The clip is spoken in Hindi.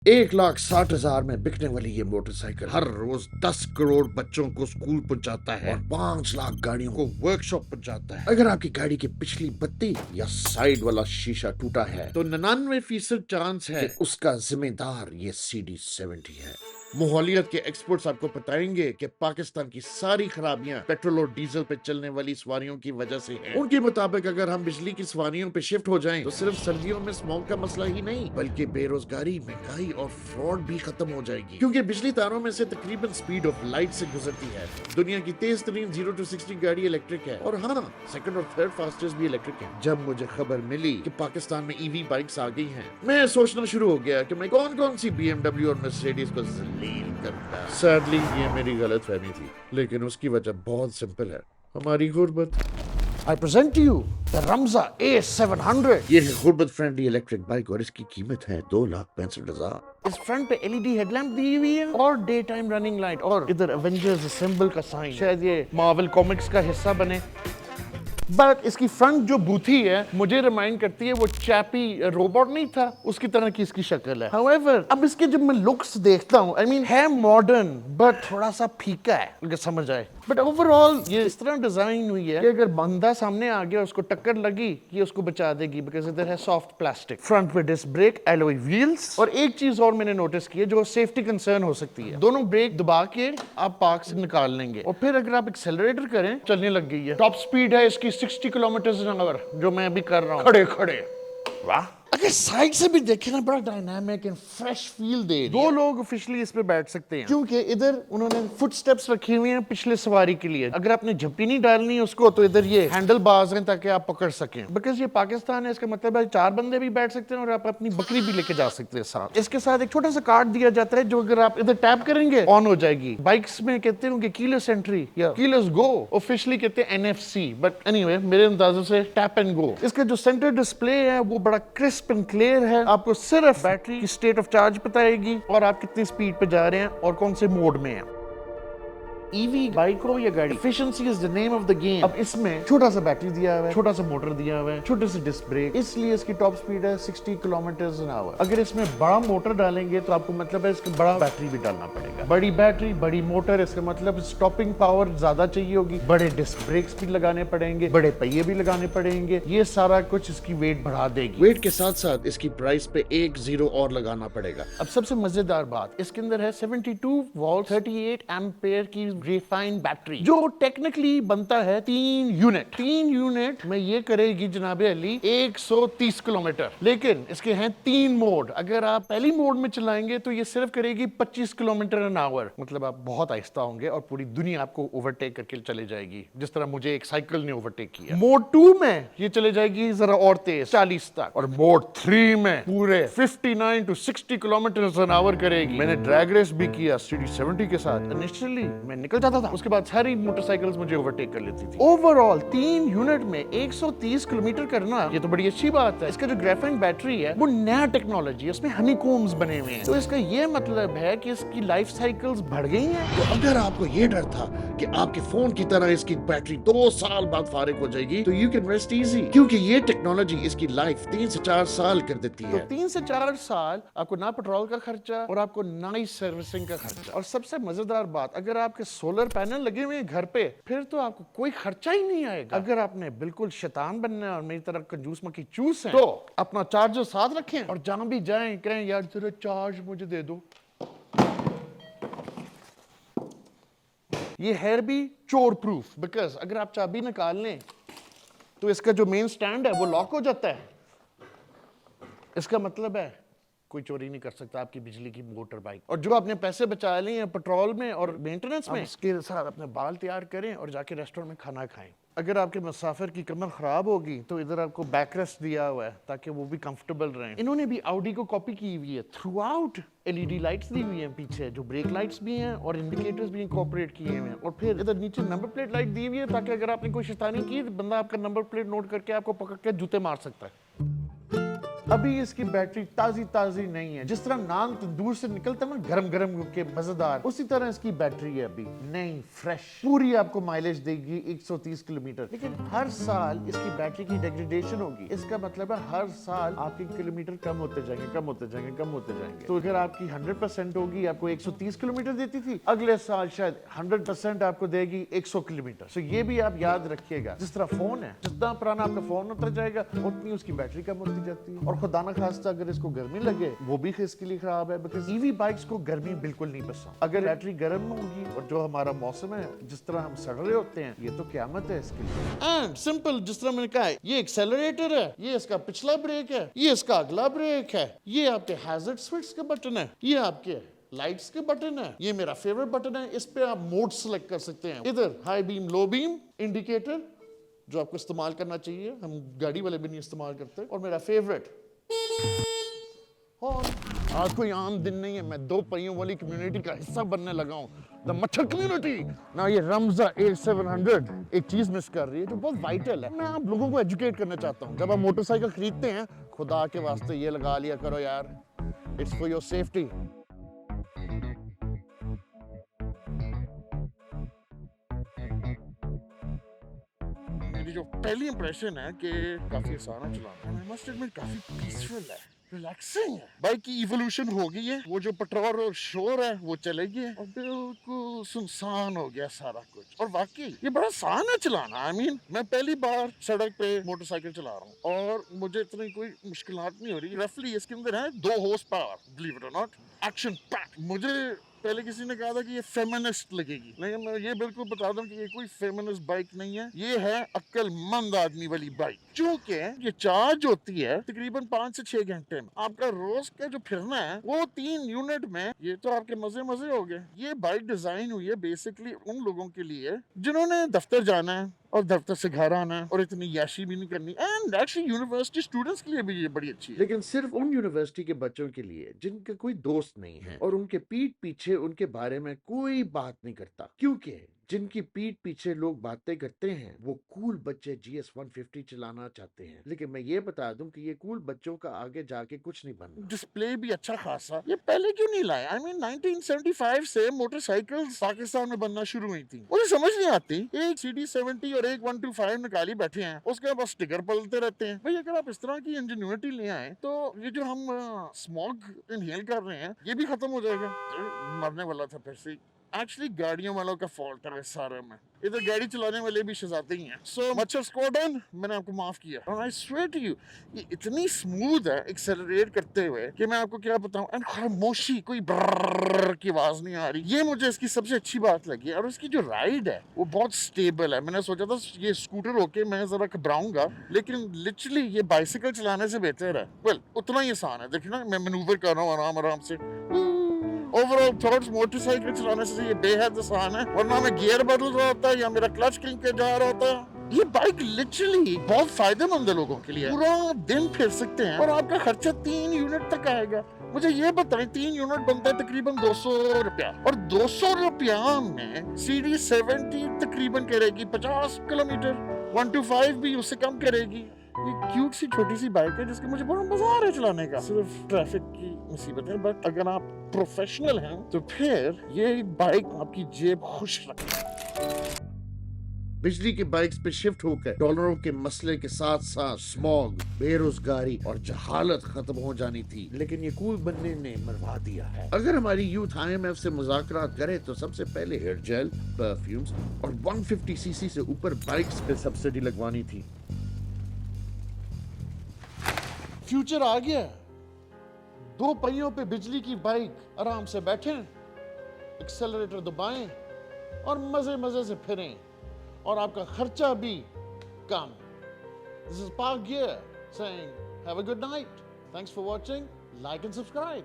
1,60,000 में बिकने वाली ये मोटरसाइकिल हर रोज 10 करोड़ बच्चों को स्कूल पहुंचाता है और 5 लाख गाड़ियों को वर्कशॉप पहुंचाता है। अगर आपकी गाड़ी की पिछली बत्ती या साइड वाला शीशा टूटा है तो 99% चांस है कि उसका जिम्मेदार ये CD70 है। मोहालियत के एक्सपर्ट्स आपको बताएंगे कि पाकिस्तान की सारी खराबियां पेट्रोल और डीजल पे चलने वाली सवारियों की वजह से हैं। उनके मुताबिक अगर हम बिजली की सवारियों पे शिफ्ट हो जाएं तो सिर्फ सर्दियों में स्मॉग का मसला ही नहीं बल्कि बेरोजगारी, महंगाई और फ्रॉड भी खत्म हो जाएगी, क्योंकि बिजली तारों में से तकरीबन स्पीड ऑफ लाइट से गुजरती है। दुनिया की तेज तरीन 0 to 60 गाड़ी इलेक्ट्रिक है और हाँ, सेकंड और थर्ड फास्टेस्ट भी इलेक्ट्रिक है। जब मुझे खबर मिली कि पाकिस्तान में ईवी बाइक्स आ गई हैं, मैं सोचना शुरू हो गया कि मैं कौन कौन सी BMW और मर्सिडीज को जलील करता। सैडली ये मेरी गलत फहमी थी, लेकिन उसकी वजह बहुत सिंपल है, हमारी गुर्बत। I present to you the Ramza A700. ये है गुर्बत फ्रेंडली इलेक्ट्रिक बाइक और इसकी कीमत है 2,65,000। इस फ्रंट पे LED हेडलैम्प दी हुई है और डे टाइम रनिंग लाइट और इधर एवेंजर्स सिंबल का साइन, शायद ये मार्वल कॉमिक्स का हिस्सा बने। बट इसकी फ्रंट जो बूथी है मुझे रिमाइंड करती है वो चैपी रोबोट नहीं था, उसकी तरह की इसकी शक्ल है। However, अब इसके जब मैं लुक्स देखता हूँ, I mean, है मॉडर्न बट थोड़ा सा फीका है, अगर समझ आए। बट ओवरऑल ये इस तरह डिजाइन हुई है कि अगर बंदा सामने आ गया उसको टक्कर लगी ये उसको बचा देगी, बिकॉज इधर है सॉफ्ट प्लास्टिक। फ्रंट पे डिस्क ब्रेक, एलॉय व्हील्स और एक चीज और मैंने नोटिस की है जो सेफ्टी कंसर्न हो सकती है, दोनों ब्रेक दबा के आप पार्क से निकाल लेंगे और फिर अगर आप एक्सेलरेटर करें चलने लग गई है। टॉप स्पीड है इसकी 60 किलोमीटर जो मैं अभी कर रहा हूँ खड़े खड़े। वाह, अगर साइड से भी देखें ना बड़ा डायनामिक एंड फ्रेश फील दे। दो लोग ऑफिशियली इस पे बैठ सकते हैं क्योंकि इधर उन्होंने फुट स्टेप्स रखे हुए हैं पिछले सवारी के लिए। अगर आपने झप्पी नहीं डालनी उसको तो इधर ये हैंडल बार्स हैं ताकि आप पकड़ सकें। बिकॉज ये पाकिस्तान है, इसका मतलब है 4 बंदे भी बैठ सकते हैं और आप अपनी बकरी भी लेके जा सकते हैं साथ। इसके साथ एक छोटा सा कार्ड दिया जाता है जो अगर आप इधर टैप करेंगे ऑन हो जाएगी। बाइक्स में कहते हैं कि कीलेस एंट्री या कीलेस गो, ऑफिशियली कहते हैं NFC, बट एनीवे मेरे अंदाजे से टैप एंड गो। इसका जो सेंटर डिस्प्ले है वो बड़ा क्रिस्प एंड क्लियर है, आपको सिर्फ बैटरी की स्टेट ऑफ चार्ज बताएगी और आप कितनी स्पीड पे जा रहे हैं और कौन से मोड में हैं। ईवी बाइक हो या गाड़ी, efficiency is the name of the game. अब इसमें छोटा सा बैटरी दिया हुआ है, छोटा सा मोटर दिया हुआ है, छोटे से डिस्क ब्रेक, इसलिए इसकी टॉप स्पीड है 60 किलोमीटर/आवर। अगर इसमें बड़ा मोटर डालेंगे तो आपको मतलब है इसका बड़ा बैटरी भी डालना पड़ेगा। बड़ी बैटरी बड़ी मोटर, इसका मतलब स्टॉपिंग पावर ज्यादा चाहिए होगी, बड़े डिस्क ब्रेक्स भी लगाने पड़ेंगे, बड़े पहिए भी लगाने पड़ेंगे। ये सारा कुछ इसकी वेट बढ़ा देगी। वेट के साथ साथ इसकी प्राइस पे एक 0 और लगाना पड़ेगा। अब सबसे मजेदार बात, इसके अंदर है 72 वोल्ट 38 एम्पेयर की रिफाइंड बैटरी जो टेक्निकली बनता है 3 यूनिट में ये करेगी जनाबे अली 130 किलोमीटर। लेकिन इसके हैं 3 मोड। अगर आप पहली मोड में चलाएंगे तो ये सिर्फ करेगी 25 किलोमीटर/आवर, मतलब आप बहुत आहिस्ता होंगे और पूरी दुनिया आपको ओवरटेक करके चले जाएगी, जिस तरह मुझे एक साइकिल ने ओवरटेक किया। मोड 2 में ये चले जाएगी जरा और तेज 40 तक, और मोड 3 में पूरे 59 to 60 किलोमीटर/आवर करेगी। मैंने ड्रैग रेस भी किया CD70 के साथ। इनिशियली मैं निकल जाता था, उसके बाद सारी मोटरसाइकिल्स मुझे ओवरटेक कर लेती थी। ओवरऑल 3 यूनिट में 130 किलोमीटर करना ये तो बड़ी अच्छी बात है। इसका जो ग्रेफाइन बैटरी है वो नया टेक्नोलॉजी है, उसमें हनीकोम्स बने हुए हैं, तो इसका ये मतलब है कि इसकी लाइफ साइकिल्स बढ़ गई हैं। तो अगर आपको ये डर था कि आपके फोन की तरह इसकी बैटरी 2 साल बाद फारिग हो जाएगी तो यू कैन रेस्ट इजी, क्योंकि ये टेक्नोलॉजी इसकी लाइफ 3 से 4 साल कर देती है। तो 3 से 4 साल आपको ना पेट्रोल का खर्चा और आपको ना ही सर्विसिंग का खर्चा। और सबसे मजेदार बात, अगर आपके सोलर पैनल लगे हुए हैं घर पे फिर तो आपको कोई खर्चा ही नहीं आएगा। अगर आपने बिल्कुल शैतान बनना है और मेरी तरह कंजूस मक्खी चूस है तो अपना चार्जर साथ रखें और जहां भी जाएं कहें यार जरा चार्ज मुझे दे दो। ये है भी चोर प्रूफ, बिकॉज अगर आप चाबी निकाल लें तो इसका जो मेन स्टैंड है वो लॉक हो जाता है। इसका मतलब है कोई चोरी नहीं कर सकता आपकी बिजली की मोटर बाइक। और जो आपने पैसे बचा लिए हैं पेट्रोल में और मेंटेनेंस में, इसके साथ अपने बाल तैयार करें और जाके रेस्टोरेंट में खाना खाएं। अगर आपके मुसाफिर की कमर खराब होगी तो इधर आपको बैक रेस्ट दिया हुआ है ताकि वो भी कंफर्टेबल रहें। इन्होंने भी ऑडी को कॉपी की हुई है, थ्रू आउट LED लाइट्स दी हुई हैं पीछे, जो ब्रेक लाइट्स भी हैं और इंडिकेटर्स भी इंकॉर्पोरेट किए हुए हैं। और फिर इधर नीचे नंबर प्लेट लाइट दी हुई है ताकि अगर आपने कोई शैतानी की बंदा आपका नंबर प्लेट नोट करके आपको पकड़ के जूते मार सकता है। अभी इसकी बैटरी ताजी ताजी नहीं है। जिस तरह नान तंदूर से निकलता है ना गरम गरम के मजेदार, उसी तरह इसकी बैटरी है अभी नई फ्रेश। पूरी आपको माइलेज देगी 130 किलोमीटर। लेकिन हर साल इसकी बैटरी की डिग्रेडेशन होगी। इसका मतलब है हर साल आपके किलोमीटर कम होते जाएंगे, कम होते जाएंगे, कम होते जाएंगे। तो अगर आपकी 100% होगी, आपको 130 किलोमीटर देती थी, अगले साल शायद 100% आपको देगी 100 किलोमीटर। सो ये भी आप याद रखिएगा। जिस तरह फोन है, जितना पुराना आपका फोन होता जाएगा उतनी उसकी बैटरी कम होती जाती है। और खुदा ना खास्ता अगर इसको गर्मी लगे, वो भी इसके लिए खराब है, बिकॉज ईवी बाइक्स को गर्मी बिल्कुल नहीं पसंद। अगर बैटरी गर्म होगी और जो हमारा मौसम है, जिस तरह हम सड़ रहे होते हैं, ये तो क्यामत है इसके लिए। एंड सिंपल, जिस तरह मैंने कहा है, ये एक्सेलरेटर है, ये इसका पिछला ब्रेक है, ये इसका अगला ब्रेक है, ये आपके हैजर्ड स्विच के बटन है, ये आपके लाइट्स के बटन है, ये मेरा फेवरेट बटन है। इस पे आप मोड सेलेक्ट कर सकते हैं। इधर high beam, low beam, indicator जो आपको इस्तेमाल करना चाहिए, हम गाड़ी वाले भी नहीं इस्तेमाल करते। और मेरा फेवरेट आज कोई आम दिन नहीं है, मैं 2 पहियों वाली कम्युनिटी का हिस्सा बनने लगा हूँ, द मच्छर कम्युनिटी ना। ये रमजा 8700 एक चीज मिस कर रही है जो बहुत वाइटल है। मैं आप लोगों को एजुकेट करना चाहता हूँ। जब आप मोटरसाइकिल खरीदते हैं, खुदा के वास्ते ये लगा लिया करो यार, इट्स फॉर योर सेफ्टी। मेरी जो पहली इंप्रेशन है कि काफी आसान है चलाना, आई मस्ट एडमिट काफी पीसफुल है, रिलैक्सिंग है। बाइक की इवोल्यूशन हो गई है, वो जो पेट्रोल और शोर है वो चले गए और बिल्कुल सुनसान हो गया सारा कुछ। और वाकई ये बड़ा आसान है चलाना। आई मीन मैं पहली बार सड़क पे मोटरसाइकिल चला रहा हूँ और मुझे इतनी कोई मुश्किलात नहीं हो रही। रफली इसके अंदर है 2 हॉर्स पावर, बिलीव इट और नॉट, एक्शन पैक। मुझे पहले किसी ने कहा था कि ये फेमिनिस्ट लगेगी, लेकिन मैं ये बिल्कुल बता दूं कि ये कोई फेमिनिस्ट बाइक नहीं है। ये है अक्लमंद आदमी वाली बाइक। चूंकि ये चार्ज होती है तकरीबन 5 से 6 घंटे में। आपका रोज का जो फिरना है वो 3 यूनिट में। ये तो आपके मजे मजे हो गए। ये बाइक डिजाइन हुई है बेसिकली उन लोगों के लिए जिन्होंने दफ्तर जाना है और दफ्तर से घर आना है और इतनी याशी भी नहीं करनी। एंड एक्चुअली यूनिवर्सिटी स्टूडेंट्स के लिए भी ये बड़ी अच्छी है। लेकिन सिर्फ उन यूनिवर्सिटी के बच्चों के लिए जिनके कोई दोस्त नहीं है और उनके पीठ पीछे उनके बारे में कोई बात नहीं करता। क्योंकि जिनकी पीठ पीछे लोग बातें करते हैं वो कूल बच्चे GS 150 चलाना चाहते हैं। लेकिन मैं ये बता दूं कि ये कूल बच्चों का आगे जाके कुछ नहीं बनना। डिस्प्ले भी अच्छा खासा, ये पहले क्यों नहीं लाया? आई मीन 1975 से मोटरसाइकिल्स पाकिस्तान में बनना शुरू हुई थी। मुझे समझ नहीं आती, एक CD70 और एक 125 निकाली बैठे हैं, उसके बाद स्टिकर पलते रहते हैं। भाई अगर आप इस तरह की इंजीनियरिटी ले आए तो ये जो हम स्मॉग इनहेल कर रहे हैं ये भी खत्म हो जाएगा। मरने वाला था फिर से। एक्चुअली गाड़ियों वालों का फॉल्ट है सारे में। इधर गाड़ी चलाने वाले भी शहजादे ही हैं। सो मच्छर स्क्वाड्रन, मैंने आपको माफ किया। और आई स्वेयर टू यू, ये इतनी स्मूथ है एक्सेलरेट करते हुए कि मैं आपको क्या बताऊं। एंड खामोशी, कोई ब्रर्र की आवाज नहीं आ रही। ये मुझे इसकी सबसे अच्छी बात लगी। और इसकी जो राइड है वो बहुत स्टेबल है। मैंने सोचा था ये स्कूटर होके मैं जरा घबराऊंगा, लेकिन लिटरली ये बाइसिकल चलाने से बेहतर है। वेल उतना ही आसान है। देखिए ना, मैं मैनूवर कर रहा हूँ आराम आराम से। ओवरऑल थॉट्स, मोटरसाइकिल चलाने से ये बेहद आसान है। वरना मैं गियर बदल रहा होता या मेरा क्लच खींच के जा रहा होता। ये बाइक लिटरली बहुत फायदेमंद है लोगों के लिए। पूरा दिन फिर सकते हैं और आपका खर्चा 3 यूनिट तक आएगा। मुझे ये बताएं, 3 यूनिट बनता है तकरीबन 200 रुपया, और 200 रुपया में CD70 तकरीबन करेगी 50 किलोमीटर, 125 भी उससे कम करेगी। ये क्यूट सी छोटी सी बाइक है जिसका मुझे बड़ा मजा आ रहा है चलाने का। सिर्फ ट्रैफिक की मुसीबत है, बट अगर आप प्रोफेशनल हैं तो फिर ये बाइक आपकी जेब खुश रखेगी। बिजली की बाइक्स पे शिफ्ट होकर डॉलरों के मसले के साथ साथ स्मॉग, बेरोजगारी और जहालत खत्म हो जानी थी। लेकिन ये कूल बनने ने मरवा दिया है। अगर हमारी यूथ IMF से मुज़ाकरात करे तो सबसे पहले हेयर जेल, परफ्यूम्स और 150cc से ऊपर बाइक्स पे सब्सिडी लगवानी थी। फ्यूचर आ गया। 2 पहियों पे बिजली की बाइक, आराम से बैठें, एक्सेलरेटर दबाएं और मजे मजे से फिरें, और आपका खर्चा भी कम। This is Park Gear saying have a good night. Thanks for watching. Like and subscribe.